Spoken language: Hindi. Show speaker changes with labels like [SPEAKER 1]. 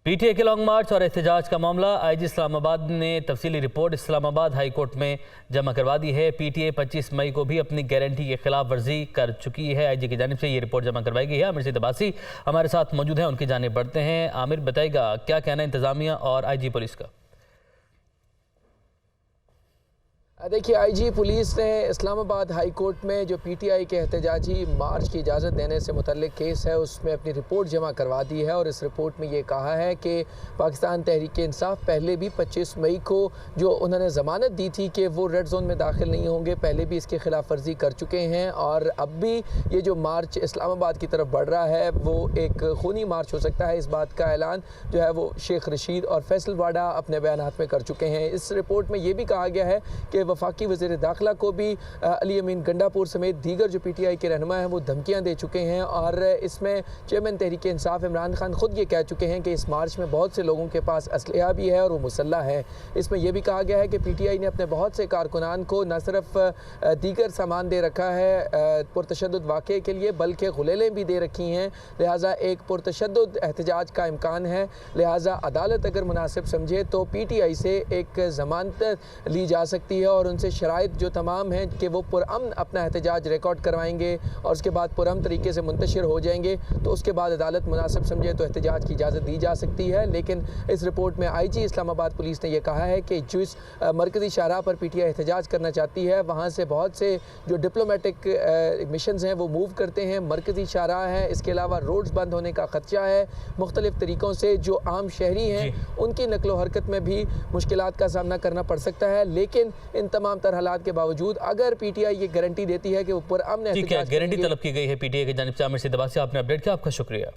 [SPEAKER 1] पीटीआई के लॉन्ग मार्च और एहतजाज का मामला आईजी इस्लामाबाद ने तफसीली रिपोर्ट इस्लामाबाद हाई कोर्ट में जमा करवा दी है। पीटीआई 25 मई को भी अपनी गारंटी के खिलाफ वर्जी कर चुकी है। आईजी की जानिब से ये रिपोर्ट जमा करवाई गई है। आमिर सईद अब्बासी हमारे साथ मौजूद हैं, उनकी जानिब बढ़ते हैं। आमिर, बताएगा क्या कहना है इंतजामिया और आईजी पुलिस का?
[SPEAKER 2] देखिए, आईजी पुलिस ने इस्लामाबाद हाई कोर्ट में जो पीटीआई के एहतजाजी मार्च की इजाज़त देने से मुतल्लिक केस है उसमें अपनी रिपोर्ट जमा करवा दी है। और इस रिपोर्ट में ये कहा है कि पाकिस्तान तहरीक इंसाफ पहले भी 25 मई को जो उन्होंने ज़मानत दी थी कि वो रेड जोन में दाखिल नहीं होंगे, पहले भी इसकी खिलाफ वर्जी कर चुके हैं। और अब भी ये जो मार्च इस्लामाबाद की तरफ बढ़ रहा है वो एक खूनी मार्च हो सकता है। इस बात का ऐलान जो है वो शेख रशीद और फैसल वाडा अपने बयानात में कर चुके हैं। इस रिपोर्ट में ये भी कहा गया है कि वफाकी वज़ीर दाखिला को भी अली अमीन गंडापुर समेत दीगर जो पीटीआई के रहनुमा हैं वो धमकियां दे चुके हैं। और इसमें चेयरमैन तहरीक इंसाफ इमरान खान खुद ये कह चुके हैं कि इस मार्च में बहुत से लोगों के पास असलहा भी है और वो मुसल्लह है। इसमें यह भी कहा गया है कि पीटीआई ने अपने बहुत से कारकुनान को न सिर्फ दीगर सामान दे रखा है पुरतशद्दुद वाक़े के लिए, बल्कि गुलेलें भी दे रखी हैं। लिहाजा एक पुरतशद्दुद एहतजाज का इम्कान है। लिहाजा अदालत अगर मुनासिब समझे तो पीटीआई से एक ज़मानत ली जा सकती है और उनसे शराइत जो तमाम हैं कि वो पुरअमन अपना एहतजाज रिकॉर्ड करवाएंगे और उसके बाद पुरअमन तरीके से मुंतशिर हो जाएंगे, तो उसके बाद अदालत मुनासिब समझे तो एहतजाज की इजाज़त दी जा सकती है। लेकिन इस रिपोर्ट में आईजी इस्लामाबाद पुलिस ने यह कहा है कि जिस मरकज़ी शाहराह पर पीटीआई एहतजाज करना चाहती है वहाँ से बहुत से जो डिप्लोमेटिक मिशंस हैं वो मूव करते हैं। मरकज़ी शाहराह है, इसके अलावा रोड्स बंद होने का ख़दशा है। मुख्तलिफ़ तरीक़ों से जो आम शहरी हैं उनकी नकलो हरकत में भी मुश्किलात का सामना करना पड़ सकता है। लेकिन इन तमाम हालात के बावजूद अगर पीटीआई ये गारंटी देती है कि ऊपर
[SPEAKER 1] गारंटी तलब की गई है पीटीआई की जानिब से। आमिर सईद अब्बासी, आपने अपडेट किया, आपका शुक्रिया।